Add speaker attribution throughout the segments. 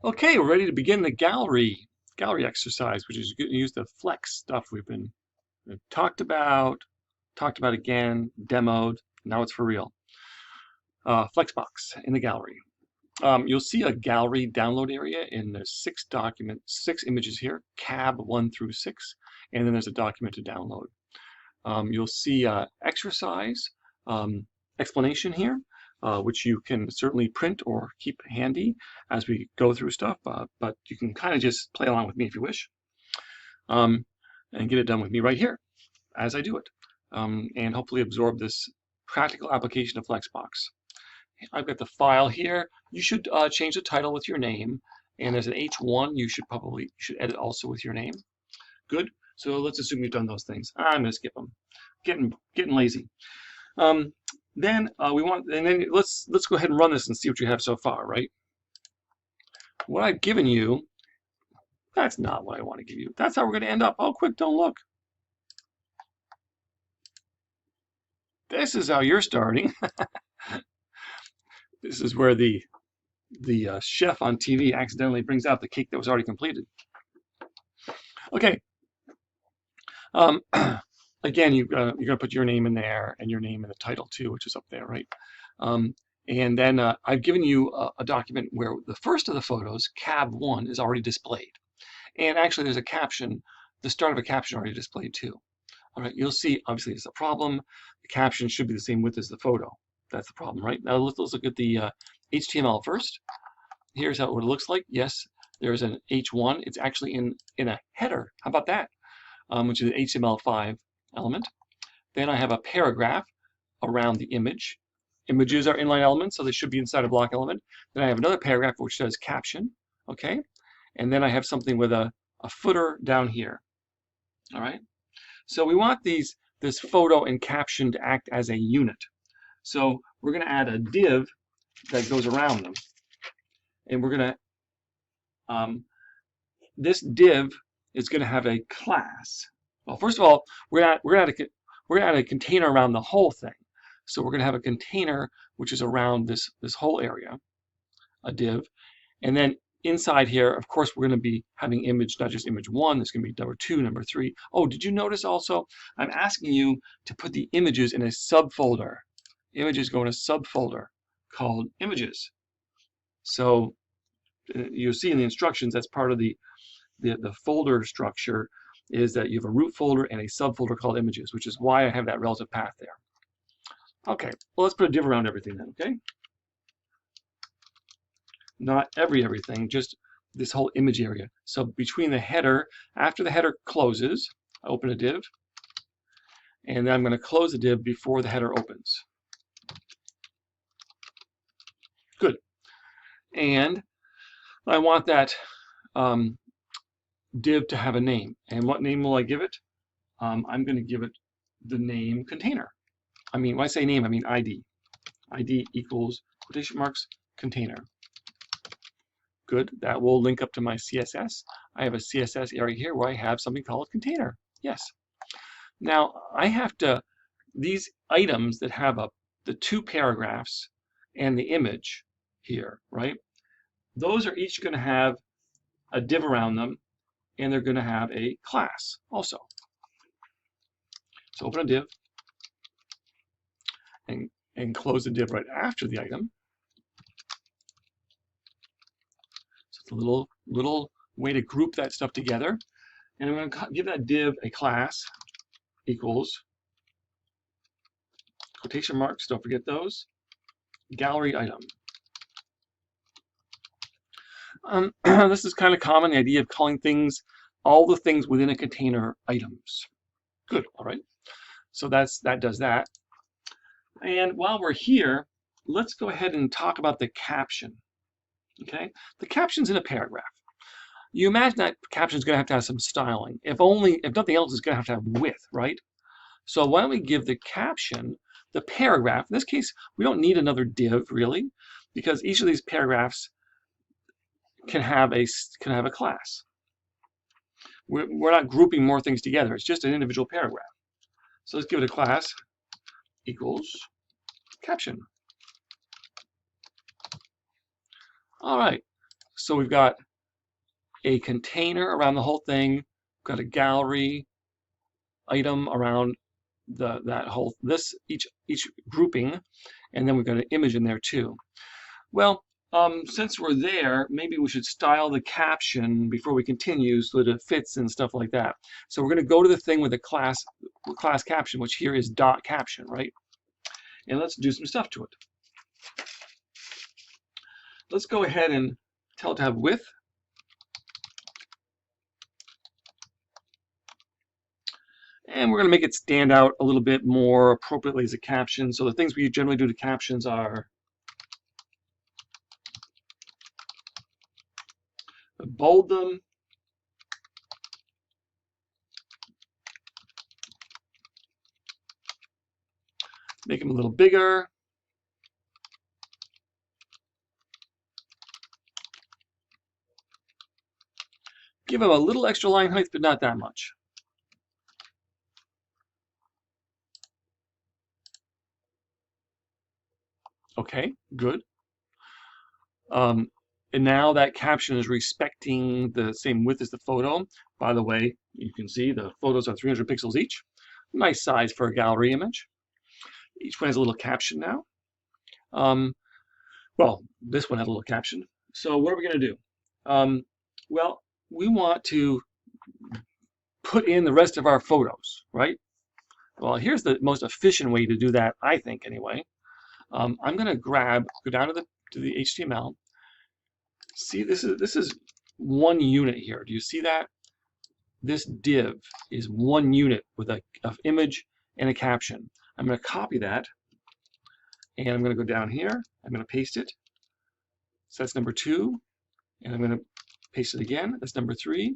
Speaker 1: Okay, we're ready to begin the gallery exercise, which is going to use the flex stuff we've talked about again, demoed. Now it's for real. Flexbox in the gallery. You'll see a gallery download area, and there's six images here, cab 1 through 6, and then there's a document to download. You'll see exercise explanation here, which you can certainly print or keep handy as we go through stuff, but you can kind of just play along with me if you wish, and get it done with me right here as I do it, and hopefully absorb this practical application of Flexbox. I've got the file here. You should change the title with your name, and there's an H1 you should edit also with your name. Good. So let's assume you've done those things. I'm going to skip them. Getting lazy. Then let's go ahead and run this and see what you have so far, right? What I've given you, that's not what I want to give you. That's how we're going to end up. Oh, quick, don't look. This is how you're starting. This is where the chef on TV accidentally brings out the cake that was already completed. Okay. Again, you're gonna put your name in there and your name in the title too, which is up there, right? And then I've given you a document where the first of the photos, cab 1, is already displayed, and actually there's a caption, the start of a caption already displayed too. All right, you'll see obviously it's a problem. The caption should be the same width as the photo. That's the problem, right? Now let's look at the HTML first. Here's what it looks like. Yes, there's an H1. It's actually in a header. How about that? Which is an HTML5 element. Then I have a paragraph around the image. Images are inline elements, so they should be inside a block element. Then I have another paragraph which says caption, okay? And then I have something with a footer down here, all right? So we want this photo and caption to act as a unit. So we're going to add a div that goes around them, and we're going to this div is going to have a class. Well, first of all, we're going to add a container around the whole thing. So we're going to have a container which is around this whole area, a div, and then inside here, of course, we're going to be having image, not just image 1. There's going to be number 2, number 3. Oh, did you notice also? I'm asking you to put the images in a subfolder. Images go in a subfolder called images. So you'll see in the instructions that's part of the folder structure is that you have a root folder and a subfolder called images, which is why I have that relative path there. Okay, well, let's put a div around everything then, okay? Not everything, just this whole image area. So between the header, after the header closes, I open a div, and then I'm going to close the div before the header opens. Good. And I want that div to have a name. And what name will I give it? I'm going to give it the name container. I mean, when I say name, I mean ID. ID equals quotation marks container. Good. That will link up to my CSS. I have a CSS area here where I have something called container. Yes. Now I have to, these items that have the 2 paragraphs and the image here, right? Those are each going to have a div around them, and they're going to have a class also. So open a div and close the div right after the item. So it's a little way to group that stuff together. And I'm going to give that div a class equals quotation marks, don't forget those, gallery item. This is kind of common, the idea of calling things, all the things within a container items. Good, all right. So that does that. And while we're here, let's go ahead and talk about the caption. Okay, the caption's in a paragraph. You imagine that caption's going to have some styling. If nothing else, it's going to have width, right? So why don't we give the caption, the paragraph, in this case, we don't need another div really, because each of these paragraphs can have a class. We're not grouping more things together. It's just an individual paragraph. So let's give it a class equals caption. All right. So we've got a container around the whole thing, we've got a gallery item around each grouping, and then we've got an image in there too. Well, since we're there, maybe we should style the caption before we continue so that it fits and stuff like that. So we're going to go to the thing with the class caption, which here is dot caption, right? And let's do some stuff to it. Let's go ahead and tell it to have width. And we're going to make it stand out a little bit more appropriately as a caption. So the things we generally do to captions are bold them, make them a little bigger, give them a little extra line height, but not that much. Okay, good. And now that caption is respecting the same width as the photo. By the way, you can see the photos are 300 pixels each. Nice size for a gallery image. Each one has a little caption now. Well, this one has a little caption. So what are we going to do? Well, we want to put in the rest of our photos, right? Well, here's the most efficient way to do that, I think, anyway. I'm going to go down to the HTML. See, this is one unit here. Do you see that? This div is one unit with an image and a caption. I'm going to copy that, and I'm going to go down here. I'm going to paste it. So that's number 2, and I'm going to paste it again. That's number 3.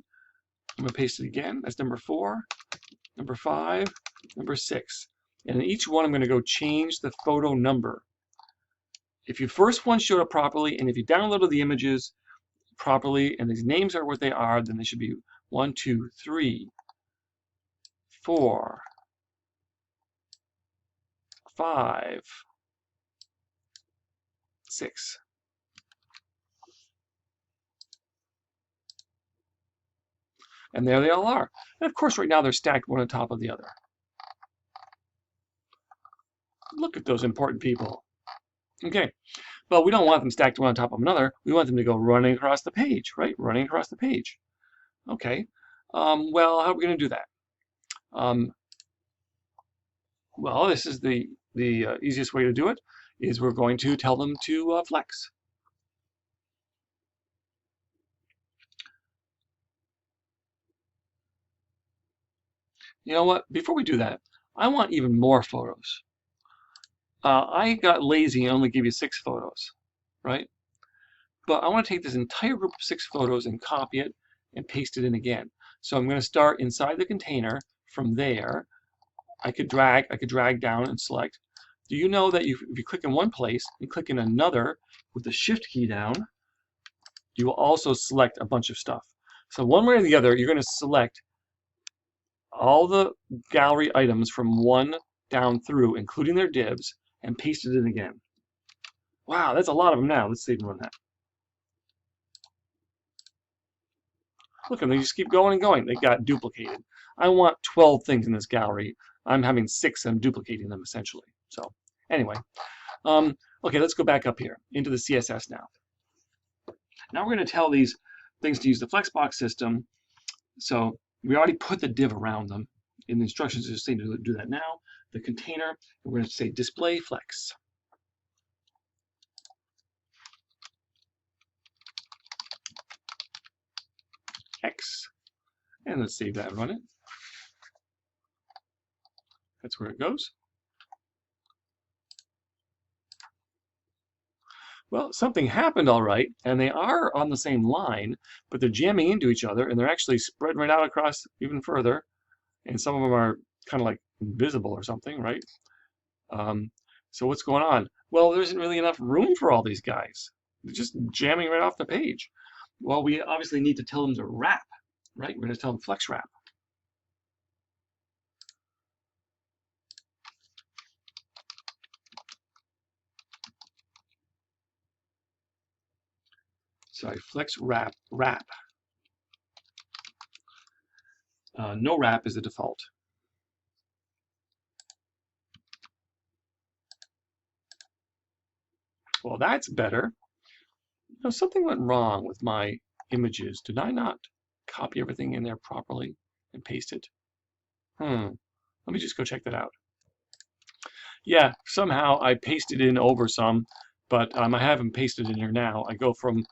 Speaker 1: I'm going to paste it again. That's number 4, number 5, number 6. And in each one, I'm going to go change the photo number. If your first one showed up properly, and if you downloaded the images properly, and these names are what they are, then they should be 1, 2, 3, 4, 5, 6. And there they all are. And of course, right now they're stacked one on top of the other. Look at those important people. Okay, but we don't want them stacked one on top of another. We want them to go running across the page, right? Running across the page. Okay, well, how are we going to do that? Well, this is the easiest way to do it, is we're going to tell them to flex. You know what? Before we do that, I want even more photos. I got lazy and only gave you 6 photos, right? But I want to take this entire group of 6 photos and copy it and paste it in again. So I'm going to start inside the container. From there, I could drag down and select. Do you know that if you click in one place and click in another with the Shift key down, you will also select a bunch of stuff. So one way or the other, you're going to select all the gallery items from one down through, including their divs, and paste it in again. Wow, that's a lot of them now. Let's save and run that. Look, and they just keep going and going. They got duplicated. I want 12 things in this gallery. I'm having 6 and I'm duplicating them essentially. So anyway, okay, let's go back up here into the CSS now. Now we're going to tell these things to use the Flexbox system. So we already put the div around them. In the instructions, just saying to do that now. The container, we're going to say display flex. X. And let's save that and run it. That's where it goes. Well, something happened all right, and they are on the same line, but they're jamming into each other, and they're actually spread right out across even further. And some of them are kind of like invisible or something, right? So what's going on? Well, there isn't really enough room for all these guys. They're just jamming right off the page. Well, we obviously need to tell them to wrap, right? We're going to tell them flex wrap. sorry, flex wrap. No wrap is the default. Well, that's better. You know, something went wrong with my images. Did I not copy everything in there properly and paste it? Let me just go check that out. Yeah, somehow I pasted in over some, but I haven't pasted in here now. I go from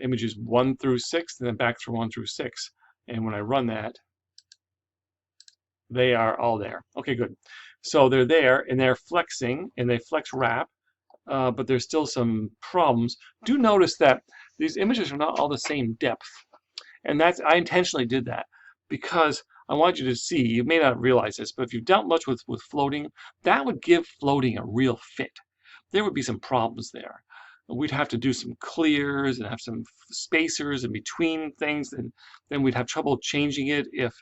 Speaker 1: images 1 through 6 and then back through 1 through 6. And when I run that, they are all there. Okay, good. So they're there and they're flexing and they flex wrap, but there's still some problems. Do notice that these images are not all the same depth. And I intentionally did that because I want you to see, you may not realize this, but if you've dealt much with floating, that would give floating a real fit. There would be some problems there. We'd have to do some clears and have some spacers in between things, and then we'd have trouble changing it if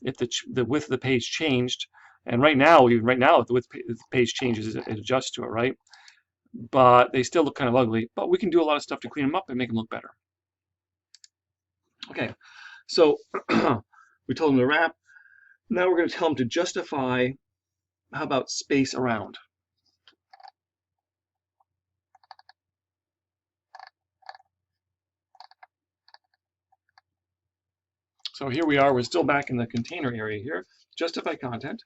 Speaker 1: the width of the page changed. And right now, if the width of the page changes, it adjusts to it, right? But they still look kind of ugly. But we can do a lot of stuff to clean them up and make them look better. Okay, so we told them to wrap. Now we're going to tell them to justify, how about space around? So here we are, we're still back in the container area here. Justify content.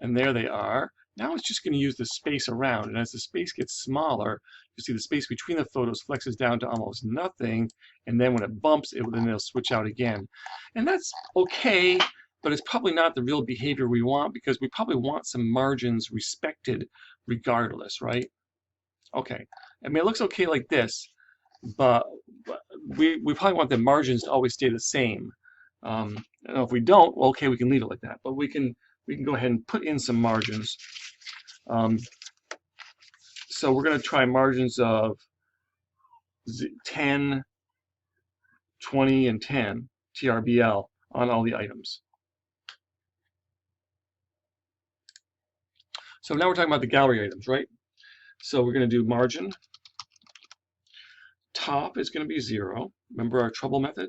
Speaker 1: And there they are. Now it's just going to use the space around. And as the space gets smaller, you see the space between the photos flexes down to almost nothing. And then when it bumps, then it'll switch out again. And that's okay, but it's probably not the real behavior we want because we probably want some margins respected regardless, right? Okay. I mean, it looks okay like this, but we probably want the margins to always stay the same. And if we don't, well, okay, we can leave it like that. But we can go ahead and put in some margins. So we're going to try margins of 10, 20, and 10 TRBL on all the items. So now we're talking about the gallery items, right? So we're going to do margin. Top is going to be 0. Remember our trouble method?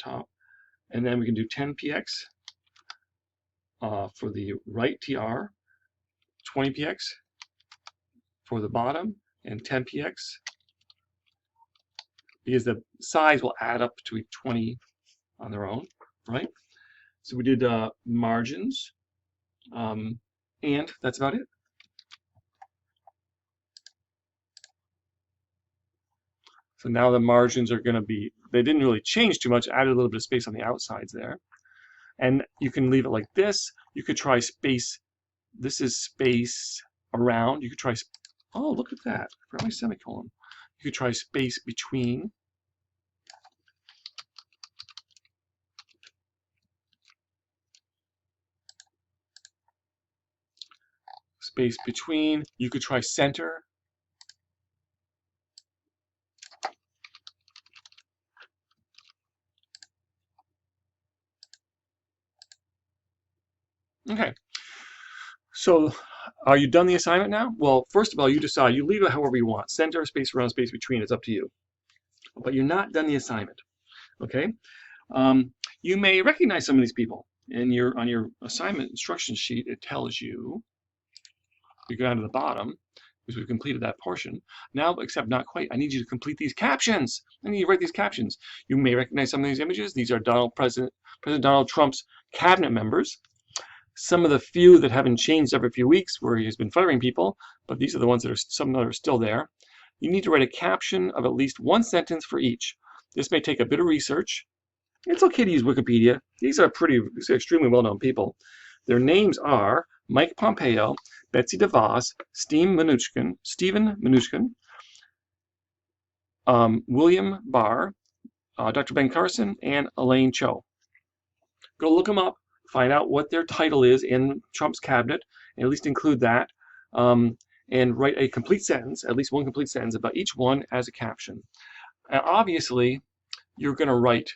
Speaker 1: Top. And then we can do 10 px for the right TR, 20 px for the bottom, and 10 px because the size will add up to 20 on their own, right? So we did margins, and that's about it. So now the margins are going to be, they didn't really change too much, added a little bit of space on the outsides there. And you can leave it like this. You could try space. This is space around. You could try, oh, look at that. I forgot my semicolon. You could try space between. Space between. You could try center. Okay. So are you done the assignment now? Well, first of all, you decide. You leave it however you want. Center, space around, space between. It's up to you. But you're not done the assignment. Okay? You may recognize some of these people. And on your assignment instruction sheet, it tells you, you go down to the bottom, because we've completed that portion. Now, except not quite, I need you to complete these captions. I need you to write these captions. You may recognize some of these images. These are President Donald Trump's cabinet members. Some of the few that haven't changed every few weeks where he has been firing people, but these are the ones that are, some that are still there. You need to write a caption of at least one sentence for each. This may take a bit of research. It's okay to use Wikipedia. These are extremely well-known people. Their names are Mike Pompeo, Betsy DeVos, Stephen Mnuchin, William Barr, Dr. Ben Carson, and Elaine Cho. Go look them up, find out what their title is in Trump's cabinet, and at least include that, and write a complete sentence, at least one complete sentence about each one as a caption. Obviously, you're going to write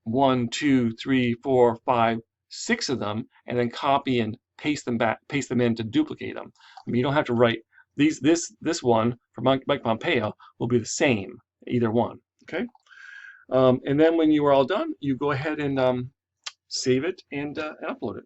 Speaker 1: 1, 2, 3, 4, 5, 6 of them, and then copy and paste them in to duplicate them. I mean, you don't have to write these. This one for Mike Pompeo will be the same, either one. Okay. And then when you are all done, you go ahead and save it and upload it.